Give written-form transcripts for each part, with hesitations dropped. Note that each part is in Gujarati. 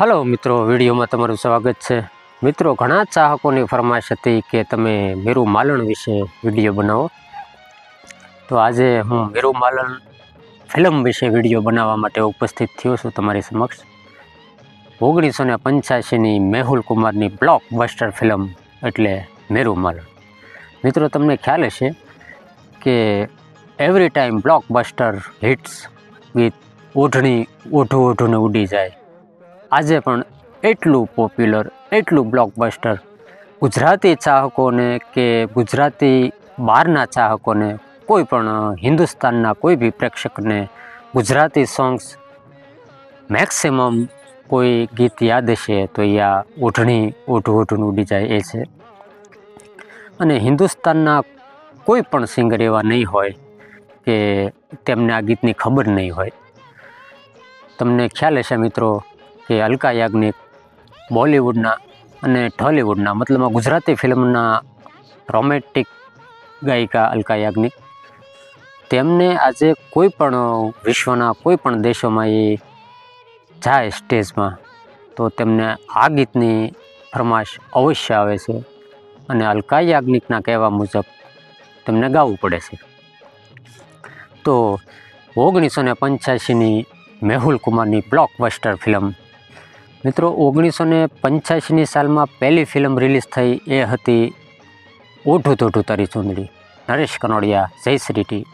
हेलो मित्रों, वीडियो में तमारुं स्वागत है। मित्रों, घणा चाहकोनी फरमाइश हती कि तमे मीरू मालन विषे वीडियो बनावो, तो आज हूँ मीरू मालन फिल्म विषे वीडियो बनावा माटे उपस्थित थयो छुं तमारी समक्ष। 1985 नी मेहुल कुमार नी ब्लॉकबस्टर फिल्म एटले मीरू मालन। मित्रों, तमने ख्याल हशे कि every time blockbuster hits with ओढ़णी ओढ़ू ओढ़ूने उड़ी जाए। आजे पण एटलू पॉप्युलर एटलू ब्लॉकबस्टर गुजराती चाहकोने के गुजराती बहारना चाहकोने कोई पण हिंदुस्तानना कोई भी प्रेक्षक ने गुजराती सॉन्ग्स मैक्सिमम कोई गीत याद हशे तो या ओढ़णी ओढ़ू ओढ़ूने उड़ी जाए ए छे। अने हिंदुस्तानना कोई पण सिंगर एवा नहीं होय के तेमने आ गीतनी खबर नहीं होय। तमने ख्याल हशे मित्रों कि अलका याग्निक बॉलीवूडना अने टॉलीवूडना मतलब गुजराती फिल्मना रोमेंटिक गायिका अलका याग्निक तेमने आजे कोईपण विश्वना कोईपण देशों ये जाए स्टेज में तो तेमने आ गीतनी फरमाश अवश्य आवे छे अने अलका याग्निकना कहेवा मुजब तेमने गावुं पड़े छे। तो 1985 नी मेहुल कुमार नी ब्लॉकबस्टर फिल्म। मित्रों, 1985 साल में पहली फिल्म रिलीज थई ए हती ओढ़ू तोढ़ू तारी चूंदड़ी। नरेश कनोडिया, जयश्री टी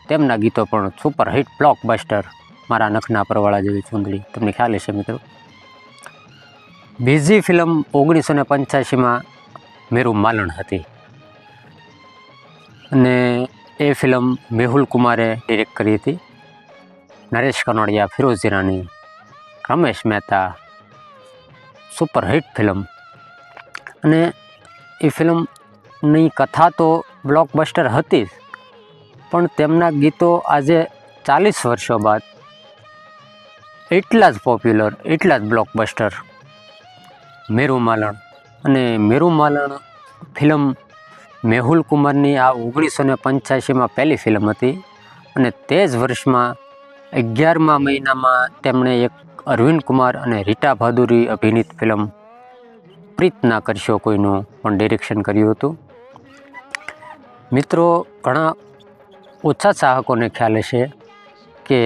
तेमना गीतों पण सुपर हिट ब्लॉकबस्टर मारा नखना परवाळा जेवी चूंदड़ी तमने ख्याल हशे। मित्रों, बीजी फिल्म 1985 में मीरू मालन हती अने ए फिल्म मेहुल कुमारे डिरेक्ट करी थी। Naresh Kanodia, Firoz Irani, Ramesh Mehta, super hit film. अने ए फिल्म नी कथा तो ब्लॉकबस्टर हती पण तेमना गीतो आजे 40 वर्षों बाद एटला ज पॉप्युलर एटला ज ब्लॉकबस्टर मीरू मालन। अने मीरू मालन फिल्म मेहुल कुमारनी आ 1985 में पहली फिल्म हती अने ते ज वर्ष में 11मा महीना में तेमणे एक अरविंद कुमार और रीटा भादुरी अभिनीत फिल्म प्रीत ना करशो कोईनु पण डायरेक्शन कर्युं हतुं। मित्रों, घणा ओछा चाहकोने ख्याल हशे कि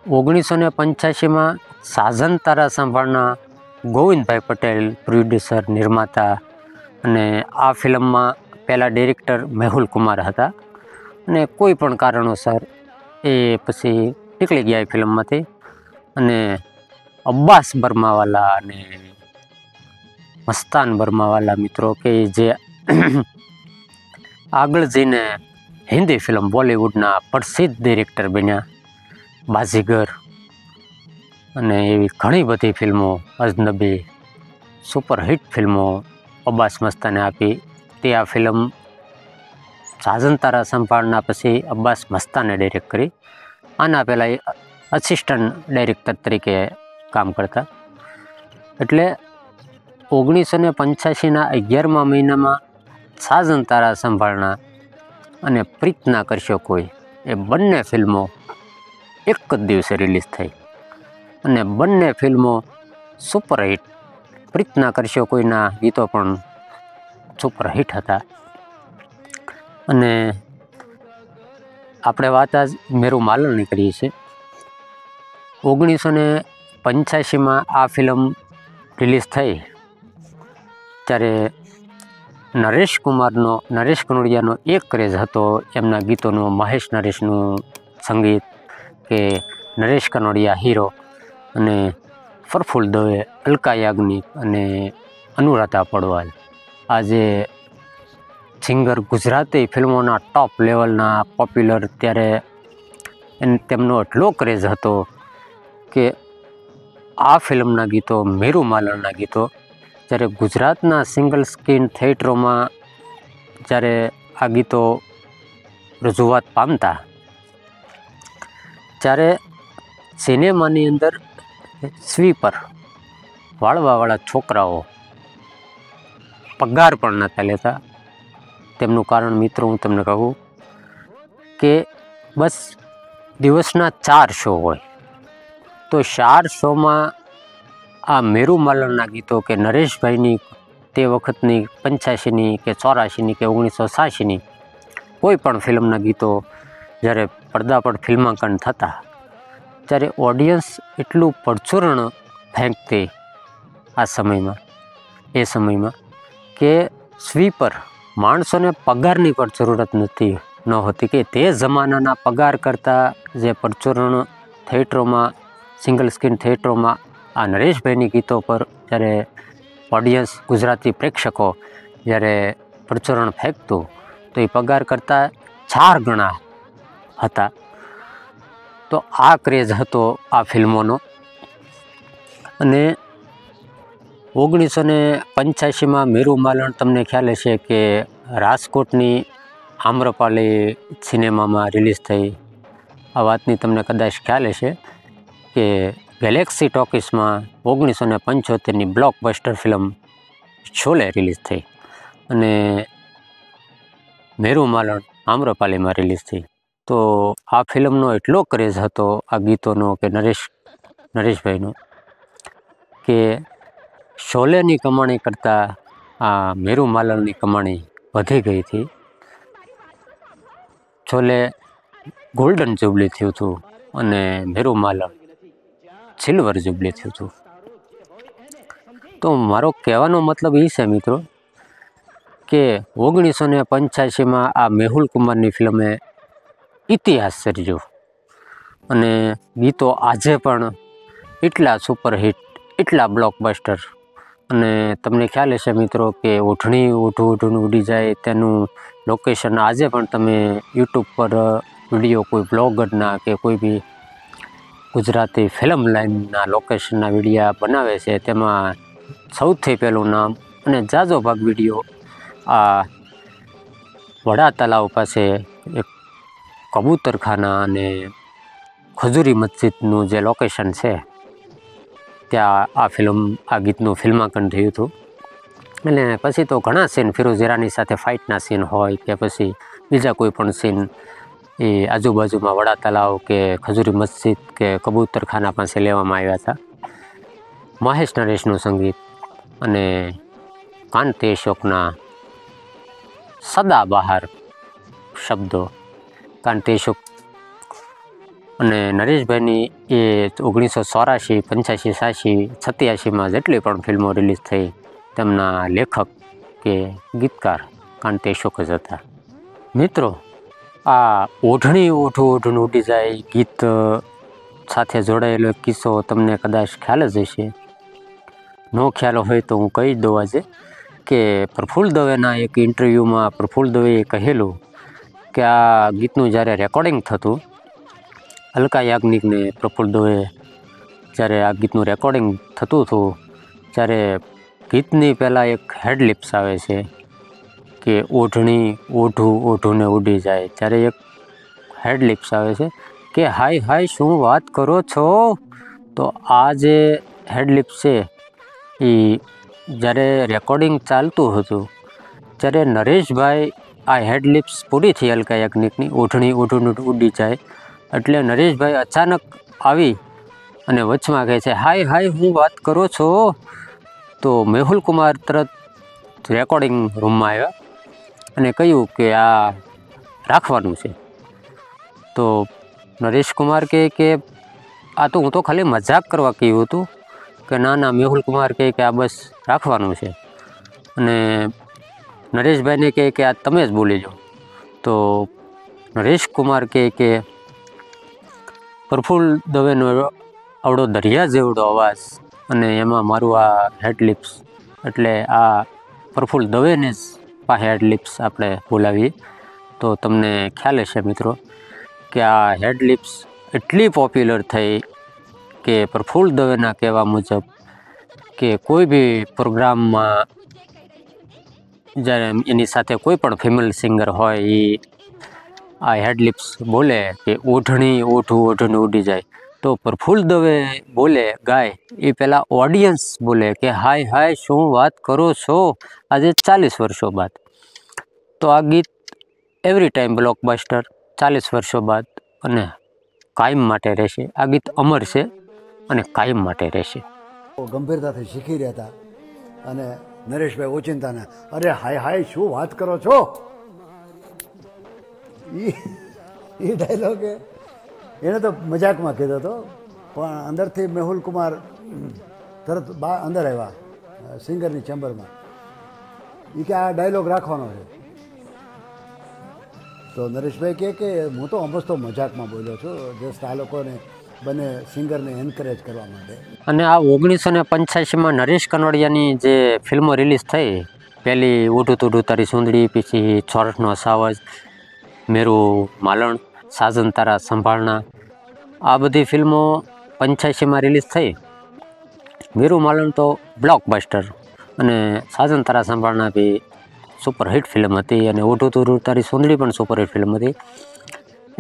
1985 में साजन तारा संभाळना गोविंद भाई पटेल प्रोड्यूसर निर्माता अने आ फिल्म में पहला डायरेक्टर मेहुल कुमार हता अने कोई पण कारणोसर ए पछी निकली गया फिल्म मांथी अने अब्बास बर्मावाला अने मस्तान बर्मावाला मित्रों के जे आगळ जईने हिंदी फिल्म बॉलीवूडना प्रसिद्ध डायरेक्टर बन्या। बाजीगर अने एवी घणी बधी फिल्मों अजनबी सुपर हिट फिल्मों अब्बास मस्ताने आपी ते आ फिल्म साजन तारा संभाळना पछी अब्बास मस्ताने डायरेक्ट करी। आना पहला असिस्टंट डायरेक्टर तरीके काम करता। एटले 1985 ना 11मा महीना में साजन तारा संभाळना अने प्रीत ना करशो कोई ए बंने फिल्मों एक ज दिवसे रिलीज थई अने बंने फिल्मों सुपर हिट। प्रीत ना करशो कोईना गीतो पण सुपर हिट हता। अने आपणे वात आज मीरू मालननी करीए छीए। 1985 में आ फिल्म रिलीज थई त्यारे नरेश कनोडियानो एक क्रेज हतो एमना गीतोनो। महेश नरेशनु संगीत के नरेश कनोडिया हीरो अने प्रफुल्ल दवे, अलका याग्निक अने अनुराधा पौडवाल आजे सिंगर गुजराती फिल्मोना टॉप लेवलना पॉप्युलर त्यारे तेमनो एटलो क्रेज हतो कि आ फिल्मना गीतो मीरू मालनना गीतो ज्यारे गुजरातना सिंगल स्क्रीन थिएटरों में ज्यारे आ गीतो रजूआत पामता त्यारे सिनेमानी अंदर स्वीपर वाळवावाळा छोकराओ पगार पण नता लेता। तेमनुं कारण मित्रों हूँ तमने कहूँ कि बस दिवसना 4 शो होय तो 4 शो में આ મેરુ માલણના ગીતો કે નરેશભાઈની તે વખતની 85ની કે 84ની કે 1986ની કોઈ પણ ફિલ્મના ગીતો જ્યારે પડદા પર ફિલ્માંકન થતા ત્યારે ઓડિયન્સ એટલું પરચુરણ ફેંકતી એ સમયમાં કે સ્વીપર માણસોને પગારની પણ જરૂરત નહોતી કે તે જમાનાના પગાર કરતાં જે પરચુરણ થિયેટરોમાં સિંગલ સ્ક્રીન થિયેટરોમાં આ નરેશભાઈની ગીતો પર જ્યારે ઓડિયન્સ ગુજરાતી પ્રેક્ષકો જ્યારે પરચુરણ ફેંકતું તો એ પગાર કરતાં 4 ગણા હતા. તો આ ક્રેઝ હતો આ ફિલ્મોનો. અને 1985માં મેરુ માલણ તમને ખ્યાલ હશે કે રાજકોટની આમ્રપાલી સિનેમામાં રિલીઝ થઈ. આ વાતની તમને કદાચ ખ્યાલ હશે કે ગેલેક્સી ટોકીસમાં 1975ની બ્લોકબસ્ટર ફિલ્મ શોલે રિલીઝ થઈ અને મેરુ માલણ આમ્રપાલીમાં રિલીઝ થઈ. તો આ ફિલ્મનો એટલો ક્રેઝ હતો આ ગીતોનો કે નરેશભાઈનો કે શોલેની કમાણી કરતાં આ મેરુ માલણની કમાણી વધી ગઈ હતી. શોલે ગોલ્ડન જુબલી થયું હતું અને મેરુ માલણ સિલ્વર જુબલી થયું હતું. તો મારો કહેવાનો મતલબ એ છે મિત્રો કે 1985માં આ મેહુલ કુમારની ફિલ્મે ઇતિહાસ સર્જ્યો અને ગીતો આજે પણ એટલા સુપરહિટ, એટલા બ્લોકબસ્ટર. અને તમને ખ્યાલ હશે મિત્રો કે ઓઢણી ઓઢું ઉડી જાય તેનું લોકેશન આજે પણ તમે યુટ્યુબ પર વિડીયો કોઈ બ્લોગરના કે કોઈ બી ગુજરાતી ફિલ્મ લાઇનના લોકેશનના વિડીયા બનાવે છે તેમાં સૌથી પહેલું નામ અને જાજો ભાગ વિડીયો આ વડા તલાવ પાસે એક કબૂતરખાના અને ખજૂરી મસ્જિદનું જે લોકેશન છે ત્યાં આ ગીતનું ફિલ્માંકન થયું હતું. અને પછી તો ઘણા સીન ફિરોઝ ઈરાની સાથે ફાઇટના સીન હોય કે પછી બીજા કોઈ પણ સીન એ આજુબાજુમાં વડા તલાવ કે ખજૂરી મસ્જિદ કે કબૂતરખાના પાસે લેવામાં આવ્યા હતા. મહેશ નરેશનું સંગીત અને કાંતિ અશોકના સદાબહાર શબ્દો. કાંતિ અશોક અને નરેશભાઈની એ 1984, 85, 86, 87માં જેટલી પણ ફિલ્મો રિલીઝ થઈ તેમના લેખક કે ગીતકાર કાંતિ અશોક જ હતા. મિત્રો, આ ઓઢણી ઓઢું ઉડી જાય ગીત સાથે જોડાયેલો એક કિસ્સો તમને કદાચ ખ્યાલ જ હશે. નો ખ્યાલ હોય તો હું કહી દઉં આજે કે પ્રફુલ્લ દવેના એક ઇન્ટરવ્યૂમાં પ્રફુલ્લ દવેએ કહેલું કે આ ગીતનું જ્યારે રેકોર્ડિંગ થતું, અલકા યાજ્ઞિકને પ્રફુલ્લ દવે જ્યારે આ ગીતનું રેકોર્ડિંગ થતું હતું ત્યારે ગીતની પહેલાં એક હેડલિપ્સ આવે છે કે ઓઢણી ઓઢુંને ઉડી જાય. ત્યારે એક હેડલિપ્સ આવે છે કે હાય હાય શું વાત કરો છો. તો આ જે હેડલિપ્સ છે એ જ્યારે રેકોર્ડિંગ ચાલતું હતું ત્યારે નરેશભાઈ આ હેડલિપ્સ પૂરી થઈ અલકા યાજ્ઞિકની ઓઢણી ઉડી જાય એટલે નરેશભાઈ અચાનક આવી અને વચમાં કહે છે હાય હાય હું વાત કરો છો. તો મેહુલ કુમાર તરત રેકોર્ડિંગ રૂમમાં આવ્યા અને કહ્યું કે આ રાખવાનું છે. તો નરેશ કુમાર કહે કે આ તો હું તો ખાલી મજાક કરવા કહ્યું હતું કે ના મેહુલ કુમાર કહે કે આ બસ રાખવાનું છે. અને નરેશભાઈને કહે કે આ તમે જ બોલી જાઓ. તો નરેશ કુમાર કહે કે પ્રફુલ્લ દવેનો આવડો દરિયા જેવડો અવાજ અને એમાં મારું આ હેડલિપ્સ એટલે આ પ્રફુલ્લ દવેને જ આ હેડલિપ્સ આપણે બોલાવીએ. તો તમને ખ્યાલ હશે મિત્રો કે આ હેડલિપ્સ એટલી પોપ્યુલર થઈ કે પ્રફુલ્લ દવેના કહેવા મુજબ કે કોઈ બી પ્રોગ્રામમાં જ્યારે એની સાથે કોઈ પણ ફિમેલ સિંગર હોય એ આ હેડલિપ્સ બોલે કે ઓઢણી ઓઢું ઉડી જાય તો પ્રફુલ્લ દવે બોલે ગાય એ પહેલાં ઓડિયન્સ બોલે કે હાય હાય શું વાત કરો છો આજે 40 વર્ષો બાદ. તો આ ગીત એવરી ટાઈમ બ્લોકબસ્ટર 40 વર્ષો બાદ અને કાયમ માટે રહેશે. આ ગીત અમર છે અને કાયમ માટે રહેશે. ગંભીરતાથી શીખી રહ્યા હતા અને નરેશભાઈ ઓચિંતાને અરે હાય હાય શું વાત કરો છો એ ડાયલોગ એને તો મજાકમાં કીધો હતો પણ અંદરથી મેહુલ કુમાર તરત અંદર આવ્યા સિંગરની ચેમ્બરમાં એ કે આ ડાયલોગ રાખવાનો છે તો નરેશભાઈ કહે કે હું તો અમસ્તો તો મજાકમાં બોલ્યો છું જસ્ટ આ લોકોને બંને સિંગરને એન્કરેજ કરવા માટે. અને આ 1985માં નરેશ કનોડિયાની જે ફિલ્મો રિલીઝ થઈ, પહેલી ઉઠું તુડું તારી સુંદડી, પછી ચોરસનો સાવજ, મેરુ માલણ, સાજન તારા સંભાળના, આ બધી ફિલ્મો 85માં રિલીઝ થઈ. મેરુ માલણ તો બ્લોકબસ્ટર અને સાજન તારા સંભાળના બી સુપરહિટ ફિલ્મ હતી અને ઉઠું તુડું તારી સુંદડી પણ સુપરહિટ ફિલ્મ હતી.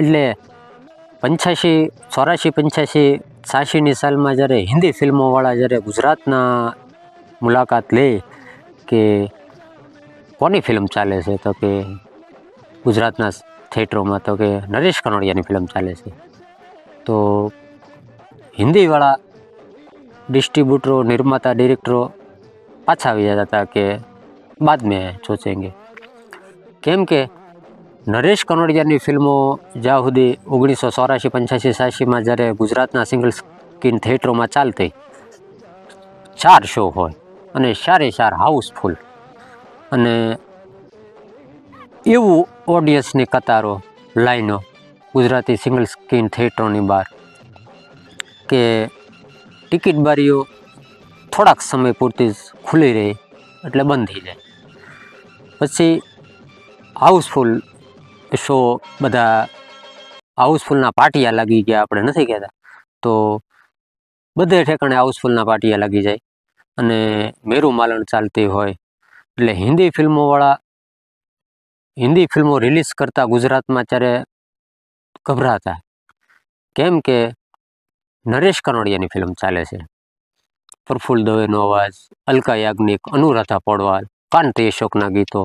એટલે 85 સાલમાં જ્યારે હિન્દી ફિલ્મોવાળા જ્યારે ગુજરાતના મુલાકાત લે કે કોની ફિલ્મ ચાલે છે, તો કે ગુજરાતના થિયેટરોમાં તો કે નરેશ કનોડિયાની ફિલ્મ ચાલે છે. તો હિન્દીવાળા ડિસ્ટ્રીબ્યુટરો, નિર્માતા, ડિરેક્ટરો પાછા આવી જતા હતા કે બાદ મેં સોચેંગે, કેમ કે નરેશ કનોડિયાની ફિલ્મો જ્યાં સુધી 1984, 85, 86માં જ્યારે ગુજરાતના સિંગલ સ્ક્રીન થિયેટરોમાં ચાલતી, 4 શો હોય અને 4 હાઉસફુલ, અને એવું ઓડિયન્સની કતારો, લાઈનો ગુજરાતી સિંગલ સ્ક્રીન થિયેટરોની બહાર કે ટિકિટ બારીઓ થોડાક સમય પૂરતી જ ખુલ્લી રહી એટલે બંધ થઈ જાય. પછી હાઉસફુલ શો, બધા હાઉસફુલના પાટિયા લાગી ગયા, આપણે નથી કહેતા, તો બધે ઠેકાણે હાઉસફુલના પાટિયા લાગી જાય અને મેરુ માલણ ચાલતી હોય. એટલે હિન્દી ફિલ્મો રિલીઝ કરતા ગુજરાતમાં ત્યારે ગભરાતા, કેમ કે નરેશ કનોડિયાની ફિલ્મ ચાલે છે. પ્રફુલ્લ દવેનો અવાજ, અલકા યાજ્ઞિક, અનુરાધા પૌડવાલ, કાંતિ અશોકના ગીતો,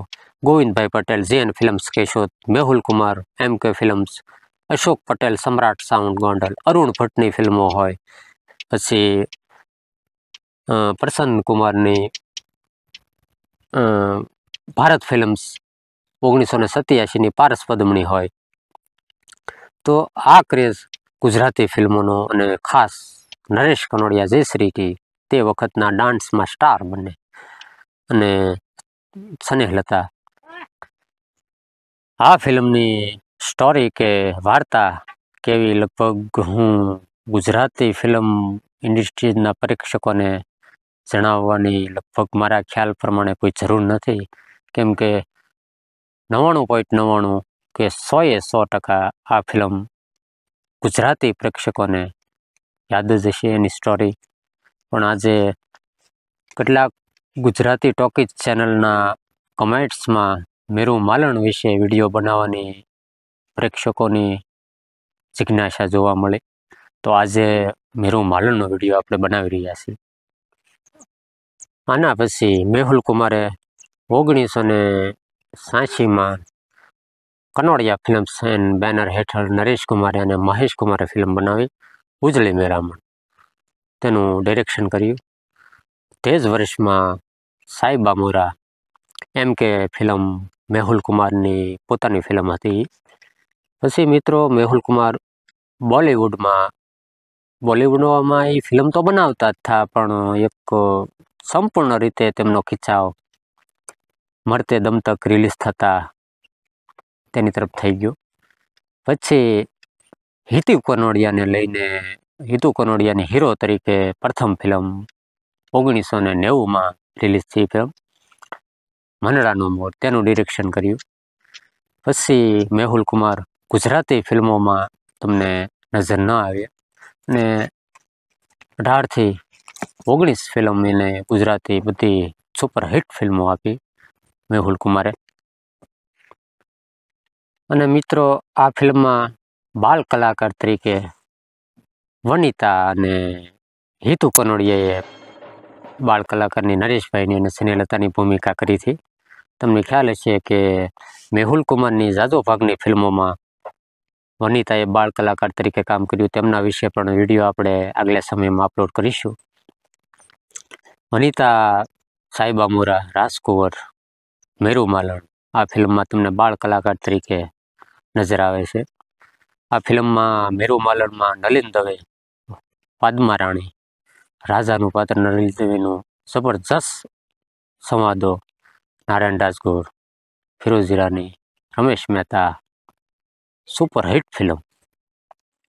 ગોવિંદભાઈ પટેલ, જેએન ફિલ્મ્સ કેશોદ, મેહુલ કુમાર, એમકે ફિલ્મ્સ, અશોક પટેલ, સમ્રાટ સાઉન્ડ ગોંડલ, અરુણ ભટ્ટની ફિલ્મો હોય, પછી પ્રસન્ન કુમારની ભારત ફિલ્મ્સ 1987ની પારસ પદમણી હોય. તો આ ક્રેઝ ગુજરાતી ફિલ્મોનો અને ખાસ નરેશ કનોડિયા જયશ્રી તે વખતના ડાન્સમાં સ્ટાર બને અને સ્નેહલતા. આ ફિલ્મની સ્ટોરી કે વાર્તા કેવી, લગભગ હું ગુજરાતી ફિલ્મ ઇન્ડસ્ટ્રીઝના પરીક્ષકોને જણાવવાની લગભગ મારા ખ્યાલ પ્રમાણે કોઈ જરૂર નથી, કેમ કે 99.99 કે 100% આ ફિલ્મ ગુજરાતી પ્રેક્ષકોને યાદ જ હશે એની સ્ટોરી. પણ આજે કેટલાક ગુજરાતી ટોકીઝ ચેનલના કમેન્ટ્સમાં મેરુ માલણ વિશે વિડીયો બનાવવાની પ્રેક્ષકોની જિજ્ઞાસા જોવા મળી. તો આજે મેરુ માલણનો વિડીયો આપણે બનાવી રહ્યા છીએ. આના પછી મેહુલ કુમારે 1986માં કનોડિયા ફિલ્મ્સ એન્ડ બેનર હેઠળ નરેશ કુમારે અને મહેશ કુમારે ફિલ્મ બનાવી ઉજળી મેરામણ, તેનું ડિરેક્શન કર્યું. તે જ વર્ષમાં સાઈબા મોરા, એમકે ફિલ્મ મેહુલ કુમારની પોતાની ફિલ્મ હતી. પછી મિત્રો મેહુલ કુમાર બોલિવૂડમાં એ ફિલ્મ તો બનાવતા જ હતા, પણ એક સંપૂર્ણ રીતે તેમનો ખિંચાવ મરતે દમ તક રિલીઝ થતા તેની તરફ થઈ ગયો. પછી હિતુ કનોડિયાની હીરો તરીકે પ્રથમ ફિલ્મ 1990માં રિલીઝ થઈ ફિલ્મ મનડાનો મોર, તેનું ડિરેક્શન કર્યું. પછી મેહુલ કુમાર ગુજરાતી ફિલ્મોમાં તમને નજર ન આવ્યા અને 18થી 19 ફિલ્મ એને ગુજરાતી બધી સુપરહિટ ફિલ્મો આપી મેહુલ કુમારે. અને મિત્રો આ ફિલ્મમાં બાલ કલાકાર તરીકે વનિતા અને હિતુ કનોડિયાએ બાળ કલાકારની નરેશભાઈની અને સ્નેહલતાની ભૂમિકા કરી હતી. તમને ખ્યાલ હશે કે મેહુલ કુમારની જાજો ભાગની ફિલ્મોમાં વનિતાએ બાળ કલાકાર તરીકે કામ કર્યું. તેમના વિશે પણ વિડીયો આપણે આગલા સમયમાં અપલોડ કરીશું. અનિતા સાઈબા મોરા, રાજકુંવર, મેરુ માલણ આ ફિલ્મમાં તમને બાળ કલાકાર તરીકે નજર આવે છે. આ ફિલ્મમાં મેરુ માલણમાં નલિન દવે, પદ્મા રાણી, રાજાનું પાત્ર નલિન દવેનું જબરજસ્ત સંવાદો, Narayan Dasgur, Firoz Irani, Ramesh Mehta, super hit film.